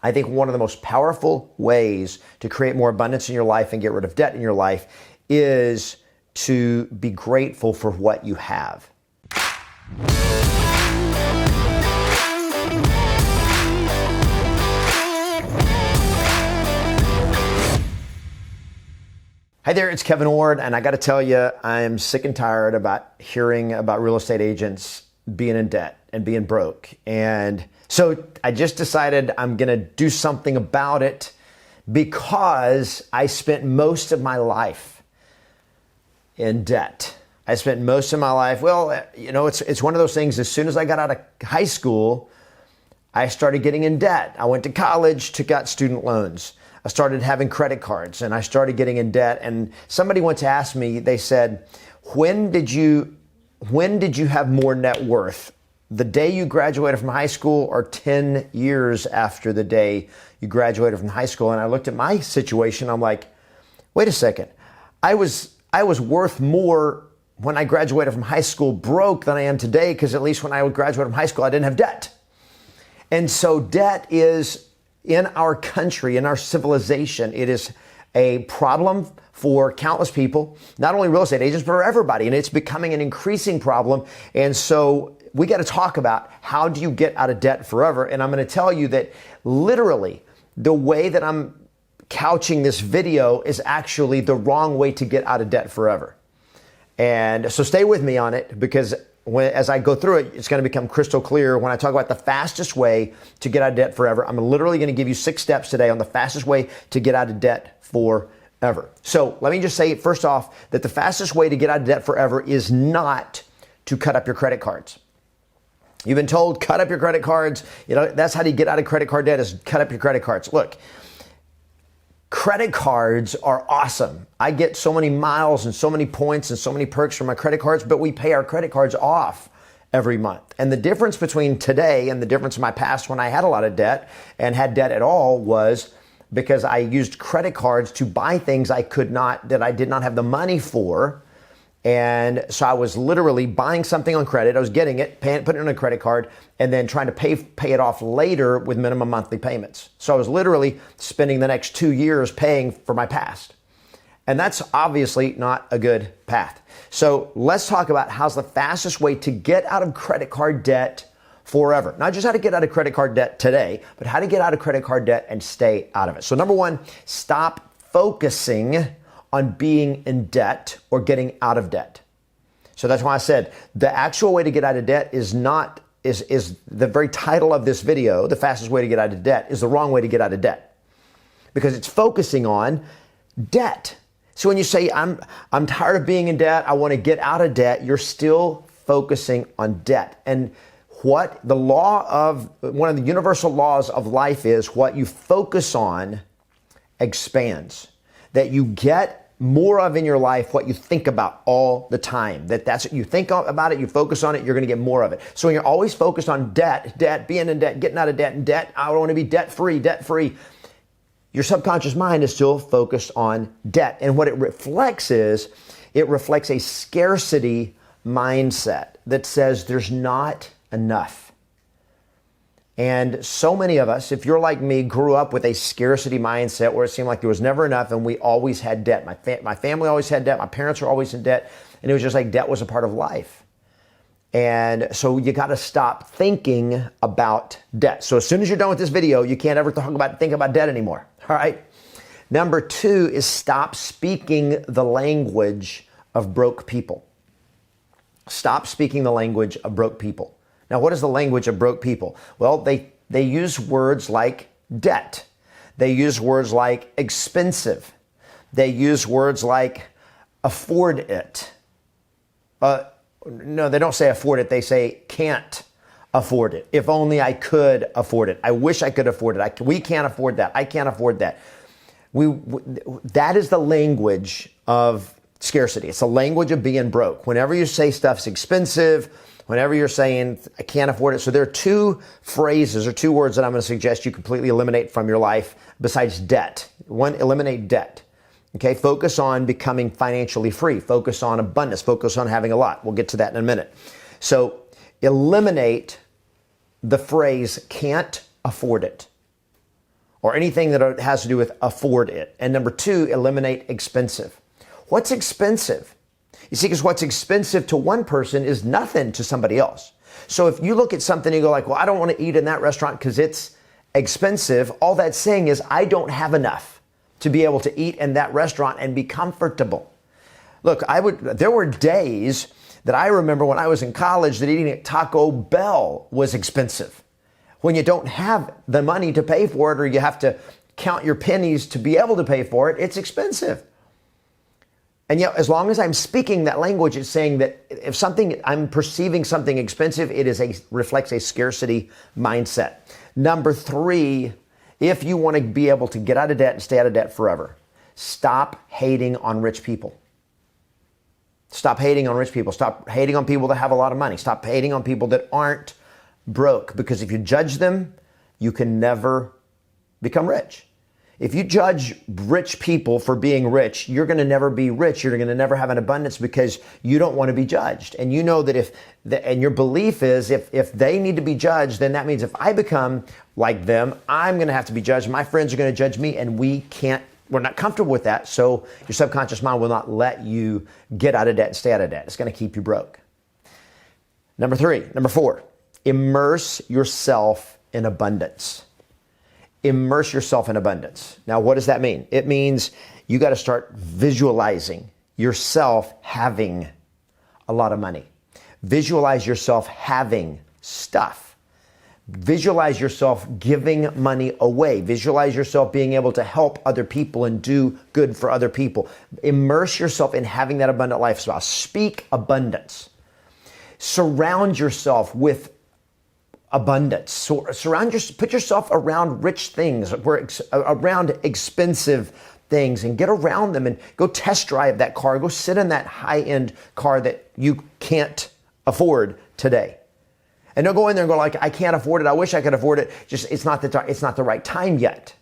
I think one of the most powerful ways to create more abundance in your life and get rid of debt in your life is to be grateful for what you have. Hi there, it's Kevin Ward, and I got to tell you, I am sick and tired about hearing about real estate agents being in debt and being broke. And so I just decided I'm going to do something about it because I spent most of my life in debt. I spent most of my life, it's one of those things. As soon as I got out of high school, I started getting in debt. I went to college, took out student loans. I started having credit cards and I started getting in debt. And somebody once asked me, they said, when did you have more net worth? The day you graduated from high school or 10 years after the day you graduated from high school? And I looked at my situation. I'm like, wait a second. I was worth more when I graduated from high school broke than I am today, because at least when I graduated from high school, I didn't have debt. And so debt is, in our country, in our civilization, it is a problem for countless people, not only real estate agents, but for everybody. And it's becoming an increasing problem. And so we got to talk about, how do you get out of debt forever? And I'm going to tell you that literally the way that I'm couching this video is actually the wrong way to get out of debt forever. And so stay with me on it, because as I go through it, it's going to become crystal clear. When I talk about the fastest way to get out of debt forever, I'm literally going to give you 6 steps today on the fastest way to get out of debt forever. So let me just say first off that the fastest way to get out of debt forever is not to cut up your credit cards. You've been told, cut up your credit cards. That's how you get out of credit card debt, is cut up your credit cards. Look, credit cards are awesome. I get so many miles and so many points and so many perks from my credit cards, but we pay our credit cards off every month. And the difference between today and the difference in my past, when I had a lot of debt and had debt at all, was because I used credit cards to buy things that I did not have the money for. And so I was literally buying something on credit. I was getting it, putting it on a credit card, and then trying to pay it off later with minimum monthly payments. So I was literally spending the next 2 years paying for my past. And that's obviously not a good path. So let's talk about how's the fastest way to get out of credit card debt forever. Not just how to get out of credit card debt today, but how to get out of credit card debt and stay out of it. So number 1, stop focusing on being in debt or getting out of debt. So that's why I said the actual way to get out of debt is the very title of this video. The fastest way to get out of debt is the wrong way to get out of debt, because it's focusing on debt. So when you say, I'm tired of being in debt, I want to get out of debt, you're still focusing on debt. And one of the universal laws of life is, what you focus on expands. That you get more of in your life what you think about all the time. That's what you think about it, you focus on it, you're going to get more of it. So when you're always focused on debt, being in debt, getting out of debt, and debt, I want to be debt free, your subconscious mind is still focused on debt. And what it reflects is, it reflects a scarcity mindset that says there's not enough. And so many of us, if you're like me, grew up with a scarcity mindset where it seemed like there was never enough, and we always had debt. My family always had debt. My parents were always in debt. And it was just like debt was a part of life. And so you got to stop thinking about debt. So as soon as you're done with this video, you can't ever think about debt anymore. All right. Number 2 is stop speaking the language of broke people. Stop speaking the language of broke people. Now, what is the language of broke people? Well, they use words like debt. They use words like expensive. They use words like afford it. No, they don't say afford it. They say can't afford it. If only I could afford it. I wish I could afford it. We can't afford that. I can't afford that. That is the language of scarcity. It's the language of being broke. Whenever you say stuff's expensive, whenever you're saying, I can't afford it. So there are 2 phrases or 2 words that I'm going to suggest you completely eliminate from your life besides debt. 1, eliminate debt. Okay, focus on becoming financially free. Focus on abundance. Focus on having a lot. We'll get to that in a minute. So eliminate the phrase can't afford it. or anything that has to do with afford it. And number two, eliminate expensive. What's expensive? You see, because what's expensive to one person is nothing to somebody else. So if you look at something and you go like, well, I don't want to eat in that restaurant because it's expensive, all that's saying is I don't have enough to be able to eat in that restaurant and be comfortable. Look, there were days that I remember when I was in college that eating at Taco Bell was expensive. When you don't have the money to pay for it, or you have to count your pennies to be able to pay for it, it's expensive. And yet, as long as I'm speaking that language, it's saying that if I'm perceiving something expensive, it reflects a scarcity mindset. Number three, if you want to be able to get out of debt and stay out of debt forever, stop hating on rich people. Stop hating on rich people. Stop hating on people that have a lot of money. Stop hating on people that aren't broke, because if you judge them, you can never become rich. If you judge rich people for being rich, you're going to never be rich. You're going to never have an abundance because you don't want to be judged. And you know that and your belief is if they need to be judged, then that means if I become like them, I'm going to have to be judged. My friends are going to judge me, and we're not comfortable with that. So your subconscious mind will not let you get out of debt and stay out of debt. It's going to keep you broke. Number four, immerse yourself in abundance. Immerse yourself in abundance. Now, what does that mean? It means you got to start visualizing yourself having a lot of money. Visualize yourself having stuff. Visualize yourself giving money away. Visualize yourself being able to help other people and do good for other people. Immerse yourself in having that abundant lifestyle. Speak abundance. Surround yourself with abundance. So put yourself around rich things, around expensive things, and get around them and go test drive that car. Go sit in that high-end car that you can't afford today. And don't go in there and go like, I can't afford it. I wish I could afford it. Just, it's not the right time yet.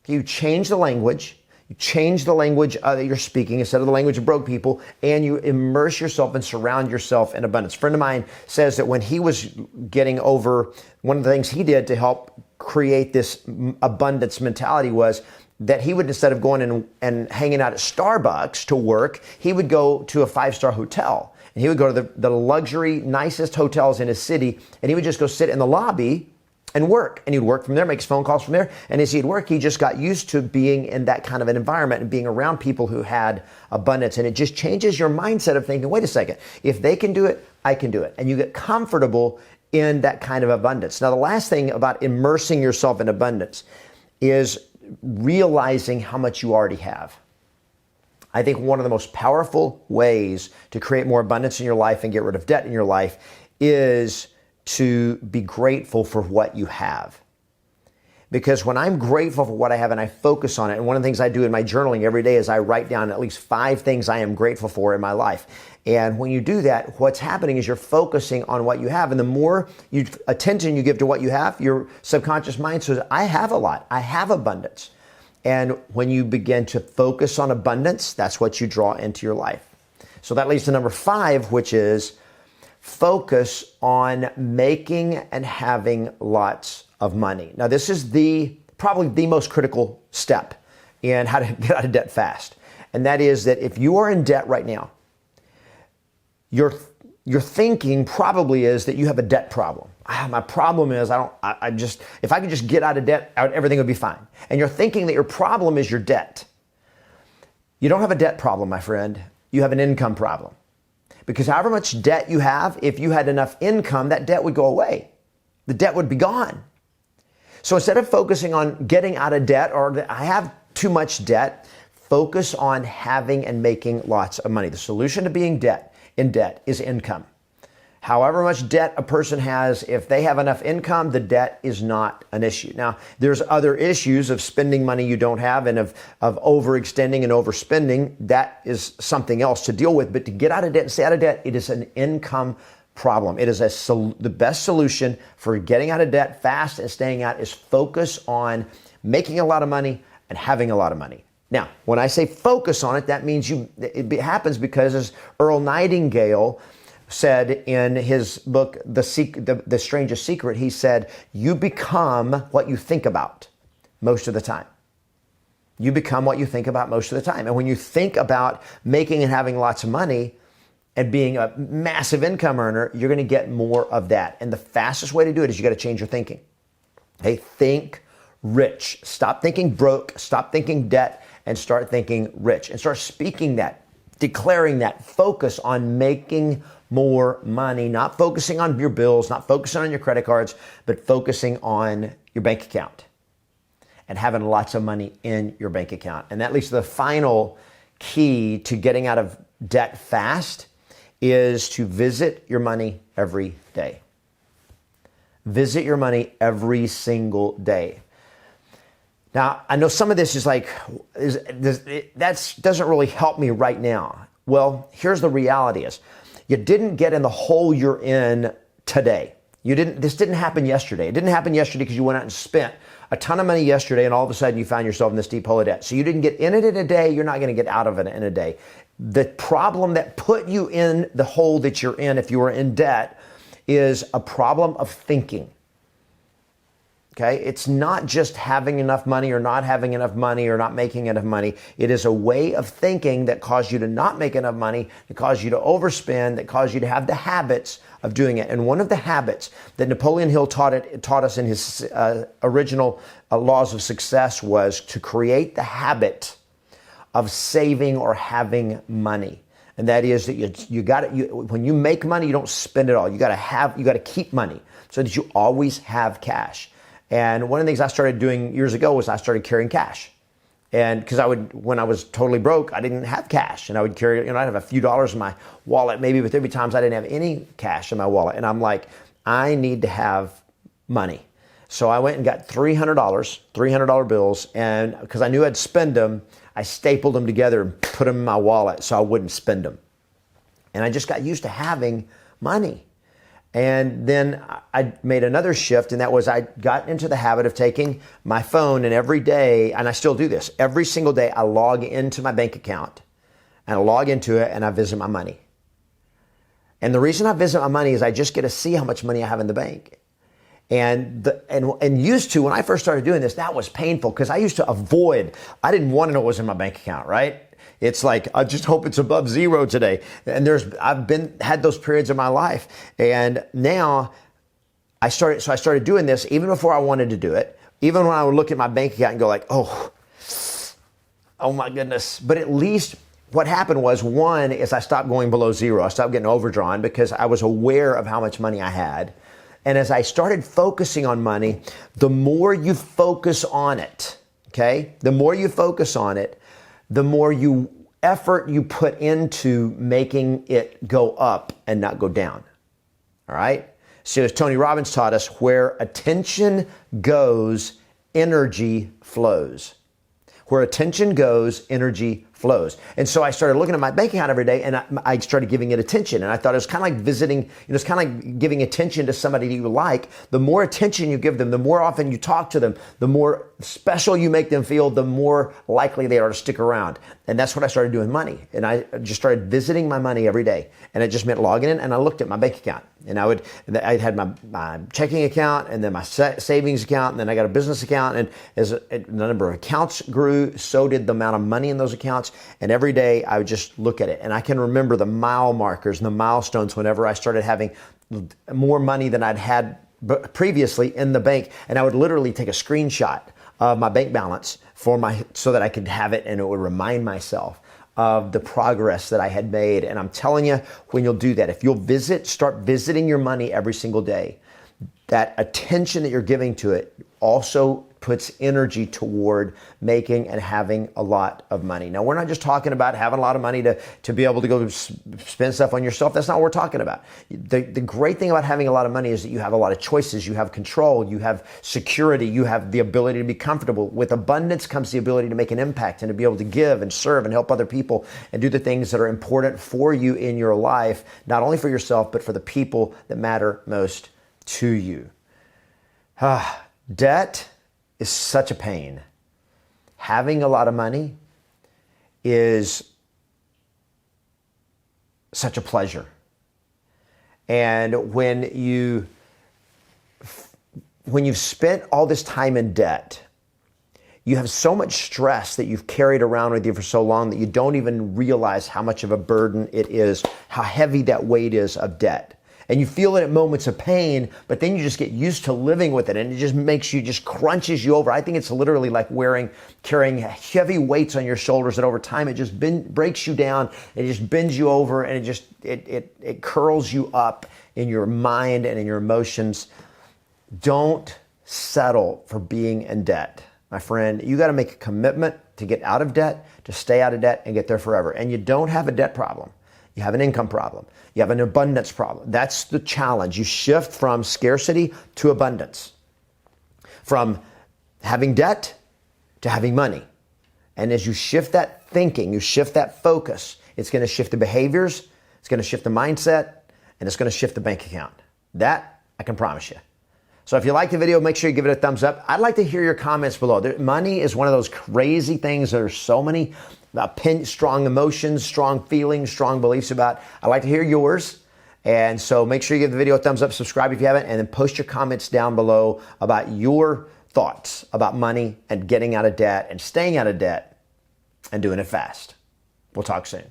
You change the language. You change the language that you're speaking instead of the language of broke people, and you immerse yourself and surround yourself in abundance. A friend of mine says that when he was getting over, one of the things he did to help create this abundance mentality was that he would, instead of going and hanging out at Starbucks to work, he would go to a 5-star hotel. And he would go to the luxury, nicest hotels in his city, and he would just go sit in the lobby and work. And he'd work from there, make his phone calls from there. And as he'd work, he just got used to being in that kind of an environment and being around people who had abundance. And it just changes your mindset of thinking, wait a second, if they can do it, I can do it. And you get comfortable in that kind of abundance. Now, the last thing about immersing yourself in abundance is realizing how much you already have. I think one of the most powerful ways to create more abundance in your life and get rid of debt in your life is to be grateful for what you have. Because when I'm grateful for what I have and I focus on it, and one of the things I do in my journaling every day is I write down at least 5 things I am grateful for in my life. And when you do that, what's happening is you're focusing on what you have. And the more attention you give to what you have, your subconscious mind says, I have a lot. I have abundance. And when you begin to focus on abundance, that's what you draw into your life. So that leads to number 5, which is focus on making and having lots of money. Now, this is probably the most critical step in how to get out of debt fast. And that is that if you are in debt right now, your thinking probably is that you have a debt problem. My problem is if I could just get out of debt, everything would be fine. And you're thinking that your problem is your debt. You don't have a debt problem, my friend. You have an income problem. Because however much debt you have, if you had enough income, that debt would go away. The debt would be gone. So instead of focusing on getting out of debt or I have too much debt, focus on having and making lots of money. The solution to being in debt is income. However much debt a person has, if they have enough income, the debt is not an issue. Now, there's other issues of spending money you don't have and of overextending and overspending. That is something else to deal with. But to get out of debt and stay out of debt, it is an income problem. It is the best solution for getting out of debt fast and staying out is focus on making a lot of money and having a lot of money. Now, when I say focus on it, that means it happens because, as Earl Nightingale said in his book, The Strangest Secret, he said, you become what you think about. most of the time. You become what you think about most of the time. And when you think about making and having lots of money and being a massive income earner, you're going to get more of that. And the fastest way to do it is you got to change your thinking. Hey, think rich. Stop thinking broke. Stop thinking debt and start thinking rich and start speaking that, declaring that. Focus on making more money, not focusing on your bills, not focusing on your credit cards, but focusing on your bank account and having lots of money in your bank account. And that leads to the final key to getting out of debt fast is to visit your money every day. Visit your money every single day. Now, I know some of this is like, that doesn't really help me right now. Well, here's the reality is, you didn't get in the hole you're in today. This didn't happen yesterday. It didn't happen yesterday because you went out and spent a ton of money yesterday and all of a sudden you found yourself in this deep hole of debt. So you didn't get in it in a day. You're not going to get out of it in a day. The problem that put you in the hole that you're in, if you were in debt, is a problem of thinking. Okay, it's not just having enough money or not having enough money or not making enough money. It is a way of thinking that caused you to not make enough money, that caused you to overspend, that caused you to have the habits of doing it. And one of the habits that Napoleon Hill taught us in his original Laws of Success was to create the habit of saving or having money. And that is that you got it. When you make money, you don't spend it all. You got to keep money so that you always have cash. And one of the things I started doing years ago was I started carrying cash. And because when I was totally broke, I didn't have cash. And I would carry, I'd have a few dollars in my wallet maybe, but there'd be times I didn't have any cash in my wallet. And I'm like, I need to have money. So I went and got $300 bills. And because I knew I'd spend them, I stapled them together and put them in my wallet so I wouldn't spend them. And I just got used to having money. And then I made another shift, and that was I got into the habit of taking my phone, and every day, and I still do this, every single day I log into my bank account, and I log into it, and I visit my money. And the reason I visit my money is I just get to see how much money I have in the bank. And used to, when I first started doing this, that was painful because I used to avoid, I didn't want to know what was in my bank account, right? It's like, I just hope it's above zero today. And I've had those periods in my life. And now I started doing this even before I wanted to do it. Even when I would look at my bank account and go like, oh my goodness. But at least what happened was, one is I stopped going below zero. I stopped getting overdrawn because I was aware of how much money I had. And as I started focusing on money, the more you focus on it, okay? The more you focus on it, the more effort you put into making it go up and not go down. All right? So as Tony Robbins taught us, where attention goes, energy flows. Where attention goes, energy flows. And so I started looking at my bank account every day, and I started giving it attention. And I thought it was kind of like visiting, it's kind of like giving attention to somebody you like. The more attention you give them, the more often you talk to them, the more special you make them feel, the more likely they are to stick around. And that's what I started doing with money. And I just started visiting my money every day. And it just meant logging in, and I looked at my bank account. And I had my checking account, and then my savings account, and then I got a business account. And as the number of accounts grew, so did the amount of money in those accounts. And every day I would just look at it. And I can remember the mile markers and the milestones whenever I started having more money than I'd had previously in the bank. And I would literally take a screenshot of my bank balance so that I could have it, and it would remind myself of the progress that I had made. And I'm telling you, when you'll do that, if you'll start visiting your money every single day, that attention that you're giving to it also puts energy toward making and having a lot of money. Now, we're not just talking about having a lot of money to be able to go spend stuff on yourself. That's not what we're talking about. The great thing about having a lot of money is that you have a lot of choices. You have control. You have security. You have the ability to be comfortable. With abundance comes the ability to make an impact and to be able to give and serve and help other people and do the things that are important for you in your life, not only for yourself, but for the people that matter most to you. Debt is such a pain. Having a lot of money is such a pleasure. And when you've spent all this time in debt You have so much stress that you've carried around with you for so long that you don't even realize how much of a burden it is, how heavy that weight is of debt. And you feel it at moments of pain, but then you just get used to living with it, and it just crunches you over. I think it's literally like carrying heavy weights on your shoulders, and over time it just breaks you down, it just bends you over, and it curls you up in your mind and in your emotions. Don't settle for being in debt, my friend. You got to make a commitment to get out of debt, to stay out of debt, and get there forever. And you don't have a debt problem. You have an income problem. You have an abundance problem. That's the challenge. You shift from scarcity to abundance, from having debt to having money. And as you shift that thinking, you shift that focus, it's going to shift the behaviors, it's going to shift the mindset, and it's going to shift the bank account. That I can promise you. So if you like the video, make sure you give it a thumbs up. I'd like to hear your comments below. Money is one of those crazy things. There's so many strong emotions, strong feelings, strong beliefs about. I'd like to hear yours. And so make sure you give the video a thumbs up, subscribe if you haven't, and then post your comments down below about your thoughts about money and getting out of debt and staying out of debt and doing it fast. We'll talk soon.